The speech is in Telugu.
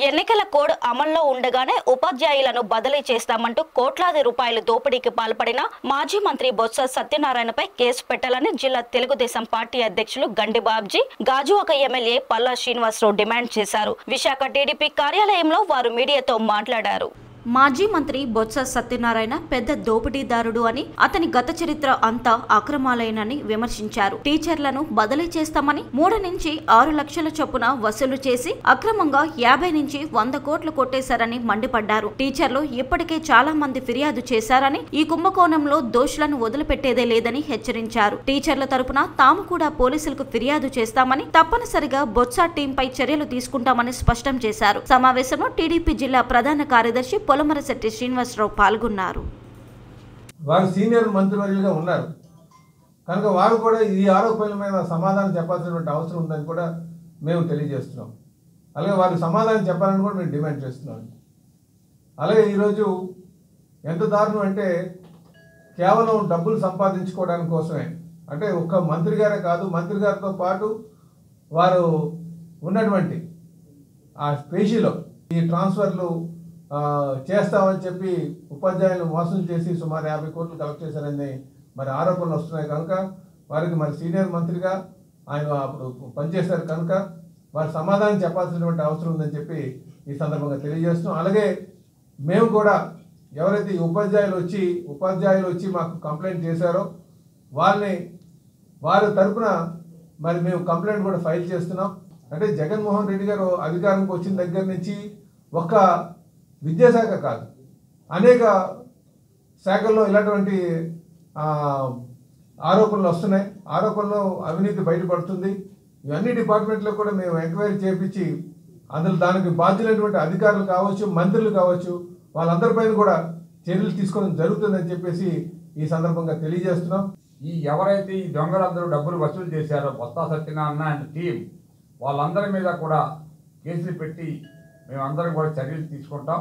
ఎన్నికల కోడ్ అమల్లో ఉండగానే ఉపాధ్యాయులను బదిలీ చేస్తామంటూ కోట్లాది రూపాయల దోపిడీకి పాల్పడిన మాజీ మంత్రి బొత్స సత్యనారాయణపై కేసు పెట్టాలని జిల్లా తెలుగుదేశం పార్టీ అధ్యక్షులు గండి బాబ్జీ గాజువాక ఎమ్మెల్యే పల్లా శ్రీనివాసరావు డిమాండ్ చేశారు. విశాఖ టీడీపీ కార్యాలయంలో వారు మీడియాతో మాట్లాడారు. మాజీ మంత్రి బొత్స సత్యనారాయణ పెద్ద దోపిడీదారుడు అని, అతని గత చరిత్ర అంతా అక్రమాలేనని విమర్శించారు. టీచర్లను బదిలీ చేస్తామని 3 నుంచి 6 లక్షల చొప్పున వసూలు చేసి అక్రమంగా 50 నుంచి 100 కోట్లు కొట్టేశారని మండిపడ్డారు. టీచర్లు ఇప్పటికే చాలా మంది ఫిర్యాదు చేశారని, ఈ కుంభకోణంలో దోషులను వదిలిపెట్టేదే లేదని హెచ్చరించారు. టీచర్ల తరపున తాము కూడా పోలీసులకు ఫిర్యాదు చేస్తామని, తప్పనిసరిగా బొత్స టీంపై చర్యలు తీసుకుంటామని స్పష్టం చేశారు. సమావేశంలో టీడీపీ జిల్లా ప్రధాన కార్యదర్శి పొలమరశెట్టి శ్రీనివాసరావు పాల్గొన్నారు. వారు సీనియర్ మంత్రివర్యులుగా ఉన్నారు కనుక వారు కూడా ఈ ఆరోపణల మీద సమాధానం చెప్పాల్సినటువంటి అవసరం ఉందని కూడా మేము తెలియజేస్తున్నాం. అలాగే వారు సమాధానం చెప్పాలని కూడా మేము డిమాండ్ చేస్తున్నాం. అలాగే ఈరోజు ఎంత దారుణం అంటే కేవలం డబ్బులు సంపాదించుకోవడానికి కోసమే, అంటే ఒక్క మంత్రి గారే కాదు, మంత్రి గారితో పాటు వారు ఉన్నటువంటి ఆ పేజీలో ఈ ట్రాన్స్ఫర్లు చేస్తామని చెప్పి ఉపాధ్యాయులు మోసం చేసి సుమారు 50 కోట్లు కలెక్ట్ చేశారని మరి ఆరోపణలు వస్తున్నాయి. కనుక వారికి మరి సీనియర్ మంత్రిగా ఆయన అప్పుడు పనిచేశారు కనుక వారు సమాధానం చెప్పాల్సినటువంటి అవసరం ఉందని చెప్పి ఈ సందర్భంగా తెలియజేస్తున్నాం. అలాగే మేము కూడా ఎవరైతే ఈ ఉపాధ్యాయులు వచ్చి మాకు కంప్లైంట్ చేశారో వారి తరఫున మరి మేము కంప్లైంట్ కూడా ఫైల్ చేస్తున్నాం. అంటే జగన్మోహన్ రెడ్డి గారు అధికారంకి వచ్చిన దగ్గర నుంచి ఒక్క విద్యాశాఖ కాదు, అనేక శాఖల్లో ఇలాంటి ఆరోపణలు వస్తున్నాయి. ఆరోపణలు అవినీతి బయటపడుతుంది. ఇవన్నీ డిపార్ట్మెంట్లో కూడా మేము ఎంక్వైరీ చేయించి అందులో దానికి బాధ్యులైనటువంటి అధికారులు కావచ్చు, మంత్రులు కావచ్చు, వాళ్ళందరిపైన కూడా చర్యలు తీసుకోవడం జరుగుతుందని చెప్పేసి ఈ సందర్భంగా తెలియజేస్తున్నాం. ఎవరైతే ఈ దొంగలందరూ డబ్బులు వసూలు చేశారో బొత్స సత్యనారాయణ అండ్ టీం, వాళ్ళందరి మీద కూడా కేసులు పెట్టి మేమందరం కూడా చర్యలు తీసుకుంటాం.